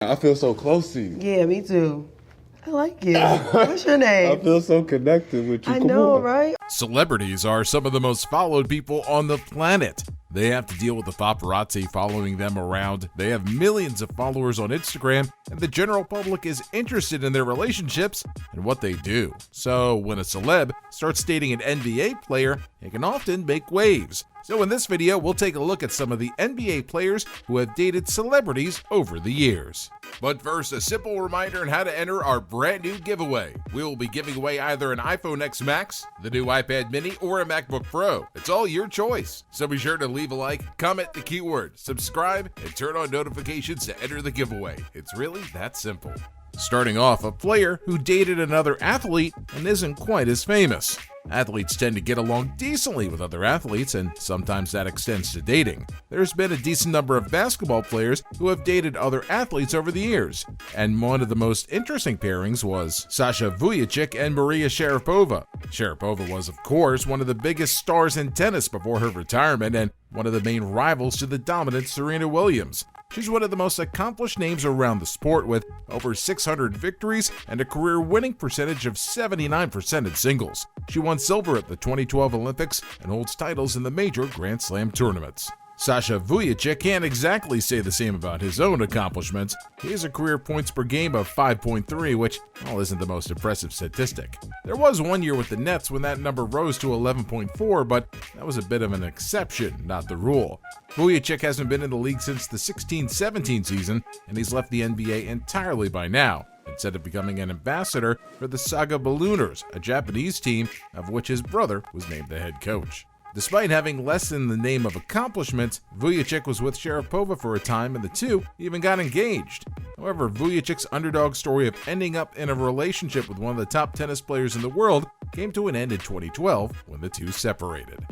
I feel so close to you. Yeah, me too. I like you. What's your name? I feel so connected with you. I Come know, on. right? Celebrities are some of the most followed people on the planet. They have to deal with the paparazzi following them around. They have millions of followers on Instagram, and the general public is interested in their relationships and what they do. So when a celeb starts dating an NBA player, it can often make waves. So in this video, we'll take a look at some of the NBA players who have dated celebrities over the years. But first, a simple reminder on how to enter our brand new giveaway. We will be giving away either an iPhone X Max, the new iPad mini, or a MacBook Pro. It's all your choice. So be sure to leave a like, comment the keyword, subscribe, and turn on notifications to enter the giveaway. It's really that simple. Starting off, a player who dated another athlete and isn't quite as famous. Athletes tend to get along decently with other athletes, and sometimes that extends to dating. There's been a decent number of basketball players who have dated other athletes over the years, and one of the most interesting pairings was Sasha Vujacic and Maria Sharapova. Sharapova was, of course, one of the biggest stars in tennis before her retirement and one of the main rivals to the dominant Serena Williams. She's one of the most accomplished names around the sport with over 600 victories and a career winning percentage of 79% in singles. She won silver at the 2012 Olympics and holds titles in the major Grand Slam tournaments. Sasha Vujacic can't exactly say the same about his own accomplishments. He has a career points per game of 5.3, which, well, isn't the most impressive statistic. There was one year with the Nets when that number rose to 11.4, but that was a bit of an exception, not the rule. Vujacic hasn't been in the league since the 16-17 season, and he's left the NBA entirely by now, instead of becoming an ambassador for the Saga Ballooners, a Japanese team of which his brother was named the head coach. Despite having less in the name of accomplishments, Vujacic was with Sharapova for a time and the two even got engaged. However, Vujacic's underdog story of ending up in a relationship with one of the top tennis players in the world came to an end in 2012 when the two separated.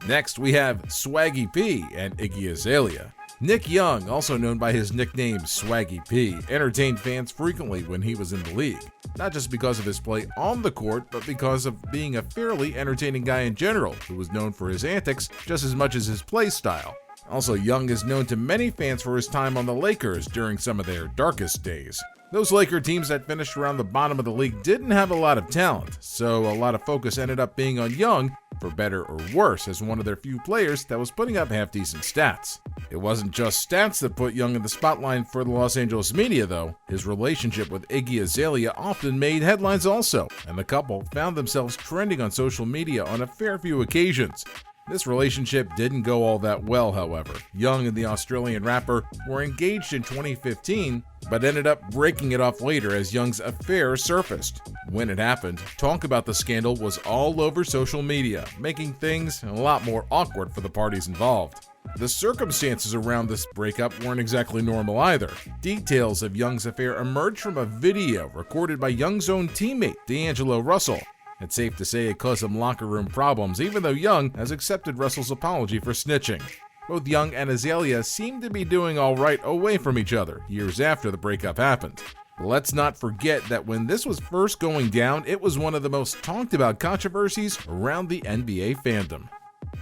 Next, we have Swaggy P and Iggy Azalea. Nick Young, also known by his nickname Swaggy P, entertained fans frequently when he was in the league. Not just because of his play on the court, but because of being a fairly entertaining guy in general, who was known for his antics just as much as his play style. Also, Young is known to many fans for his time on the Lakers during some of their darkest days. Those Laker teams that finished around the bottom of the league didn't have a lot of talent, so a lot of focus ended up being on Young, for better or worse, as one of their few players that was putting up half-decent stats. It wasn't just stats that put Young in the spotlight for the Los Angeles media, though. His relationship with Iggy Azalea often made headlines also, and the couple found themselves trending on social media on a fair few occasions. This relationship didn't go all that well, however. Young and the Australian rapper were engaged in 2015, but ended up breaking it off later as Young's affair surfaced. When it happened, talk about the scandal was all over social media, making things a lot more awkward for the parties involved. The circumstances around this breakup weren't exactly normal either. Details of Young's affair emerged from a video recorded by Young's own teammate, D'Angelo Russell. It's safe to say it caused some locker room problems, even though Young has accepted Russell's apology for snitching. Both Young and Azalea seem to be doing all right away from each other, years after the breakup happened. Let's not forget that when this was first going down, it was one of the most talked about controversies around the NBA fandom.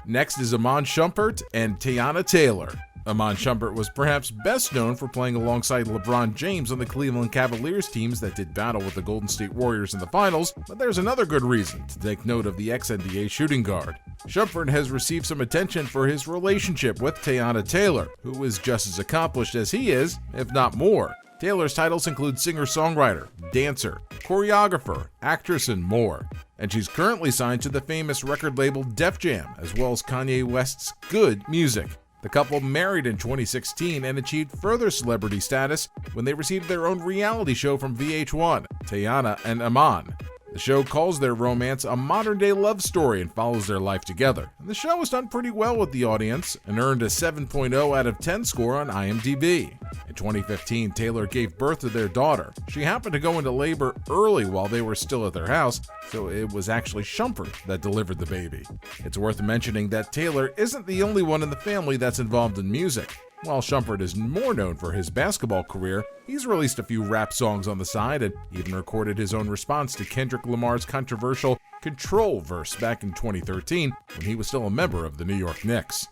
Next is Iman Shumpert and Tiana Taylor. Iman Shumpert was perhaps best known for playing alongside LeBron James on the Cleveland Cavaliers teams that did battle with the Golden State Warriors in the finals, but there's another good reason to take note of the ex-NBA shooting guard. Shumpert has received some attention for his relationship with Tiana Taylor, who is just as accomplished as he is, if not more. Taylor's titles include singer-songwriter, dancer, choreographer, actress, and more. And she's currently signed to the famous record label Def Jam, as well as Kanye West's Good Music. The couple married in 2016 and achieved further celebrity status when they received their own reality show from VH1, Tiana and Iman. The show calls their romance a modern-day love story and follows their life together. And the show has done pretty well with the audience and earned a 7.0 out of 10 score on IMDb. In 2015, Taylor gave birth to their daughter. She happened to go into labor early while they were still at their house, so it was actually Shumpert that delivered the baby. It's worth mentioning that Taylor isn't the only one in the family that's involved in music. While Shumpert is more known for his basketball career, he's released a few rap songs on the side and even recorded his own response to Kendrick Lamar's controversial Control verse back in 2013 when he was still a member of the New York Knicks.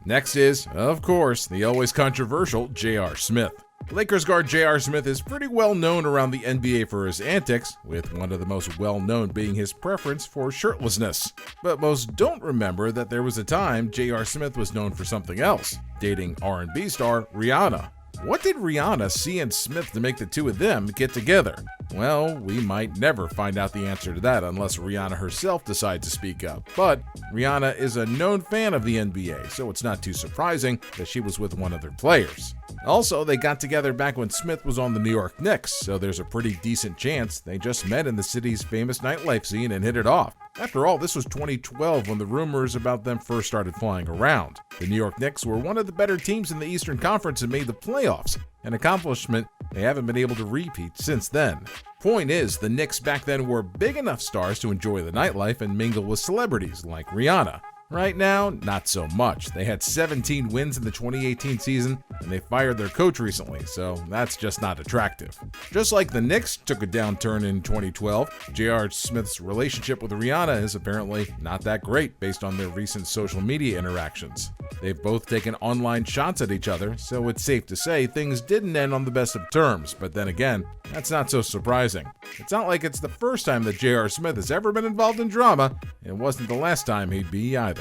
Next is, of course, the always controversial J.R. Smith. Lakers guard J.R. Smith is pretty well known around the NBA for his antics, with one of the most well-known being his preference for shirtlessness. But most don't remember that there was a time J.R. Smith was known for something else, dating R&B star Rihanna. What did Rihanna see in Smith to make the two of them get together? Well, we might never find out the answer to that unless Rihanna herself decides to speak up. But Rihanna is a known fan of the NBA, so it's not too surprising that she was with one of their players. Also, they got together back when Smith was on the New York Knicks, so there's a pretty decent chance they just met in the city's famous nightlife scene and hit it off. After all, this was 2012 when the rumors about them first started flying around. The New York Knicks were one of the better teams in the Eastern Conference and made the playoffs, an accomplishment they haven't been able to repeat since then. Point is, the Knicks back then were big enough stars to enjoy the nightlife and mingle with celebrities like Rihanna. Right now, not so much. They had 17 wins in the 2018 season, and they fired their coach recently, so that's just not attractive. Just like the Knicks took a downturn in 2012, J.R. Smith's relationship with Rihanna is apparently not that great based on their recent social media interactions. They've both taken online shots at each other, so it's safe to say things didn't end on the best of terms, but then again, that's not so surprising. It's not like it's the first time that J.R. Smith has ever been involved in drama, and it wasn't the last time he'd be either.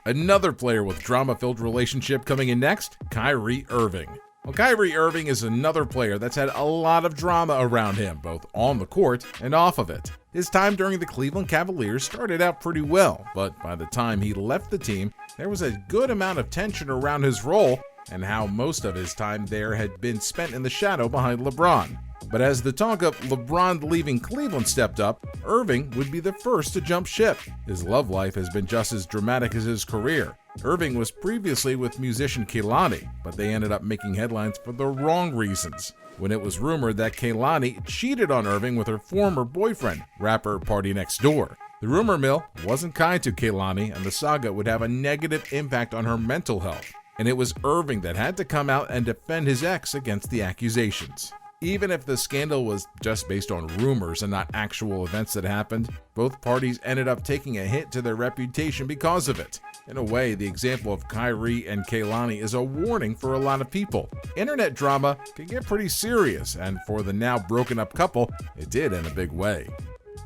Another player with drama-filled relationship coming in next, Kyrie Irving. Well, Kyrie Irving is another player that's had a lot of drama around him, both on the court and off of it. His time during the Cleveland Cavaliers started out pretty well, but by the time he left the team, there was a good amount of tension around his role and how most of his time there had been spent in the shadow behind LeBron. But as the talk of LeBron leaving Cleveland stepped up, Irving would be the first to jump ship. His love life has been just as dramatic as his career. Irving was previously with musician Kehlani, but they ended up making headlines for the wrong reasons. When it was rumored that Kehlani cheated on Irving with her former boyfriend, rapper Party Next Door. The rumor mill wasn't kind to Kehlani, and the saga would have a negative impact on her mental health. And it was Irving that had to come out and defend his ex against the accusations. Even if the scandal was just based on rumors and not actual events that happened, both parties ended up taking a hit to their reputation because of it. In a way, the example of Kyrie and Kehlani is a warning for a lot of people. Internet drama can get pretty serious, and for the now broken up couple, it did in a big way.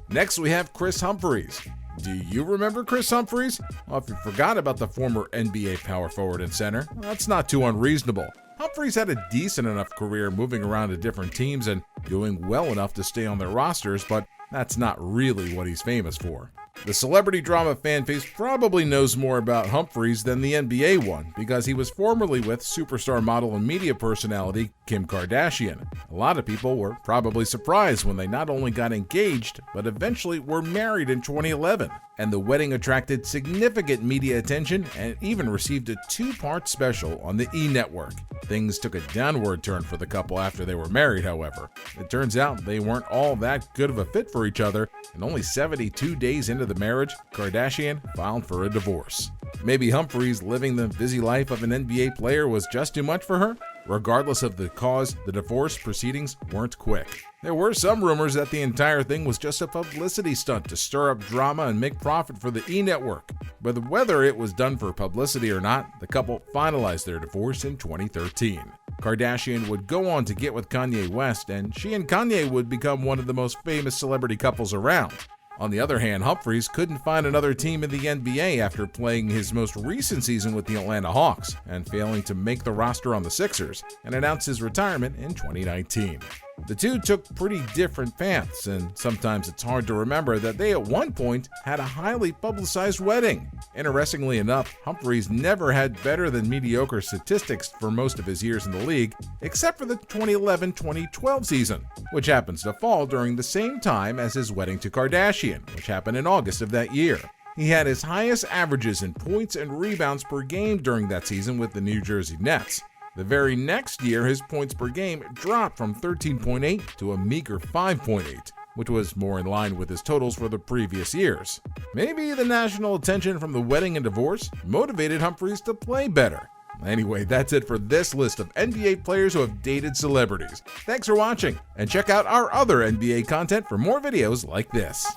Next, we have Kris Humphries. Do you remember Kris Humphries? Well, if you forgot about the former NBA power forward and center, that's not too unreasonable. Humphries had a decent enough career moving around to different teams and doing well enough to stay on their rosters, but that's not really what he's famous for. The celebrity drama fan base probably knows more about Humphries than the NBA one, because he was formerly with superstar model and media personality Kim Kardashian. A lot of people were probably surprised when they not only got engaged, but eventually were married in 2011. And the wedding attracted significant media attention and even received a 2-part special on the E! Network. Things took a downward turn for the couple after they were married, however. It turns out they weren't all that good of a fit for each other, and only 72 days into the marriage, Kardashian filed for a divorce. Maybe Humphries living the busy life of an NBA player was just too much for her? Regardless of the cause, the divorce proceedings weren't quick. There were some rumors that the entire thing was just a publicity stunt to stir up drama and make profit for the E! Network. But whether it was done for publicity or not, the couple finalized their divorce in 2013. Kardashian would go on to get with Kanye West, and she and Kanye would become one of the most famous celebrity couples around. On the other hand, Humphries couldn't find another team in the NBA after playing his most recent season with the Atlanta Hawks and failing to make the roster on the Sixers, and announced his retirement in 2019. The two took pretty different paths, and sometimes it's hard to remember that they at one point had a highly publicized wedding. Interestingly enough, Humphries never had better than mediocre statistics for most of his years in the league, except for the 2011-2012 season, which happens to fall during the same time as his wedding to Kardashian, which happened in August of that year. He had his highest averages in points and rebounds per game during that season with the New Jersey Nets. The very next year, his points per game dropped from 13.8 to a meager 5.8, which was more in line with his totals for the previous years. Maybe the national attention from the wedding and divorce motivated Humphries to play better. Anyway, that's it for this list of NBA players who have dated celebrities. Thanks for watching, and check out our other NBA content for more videos like this.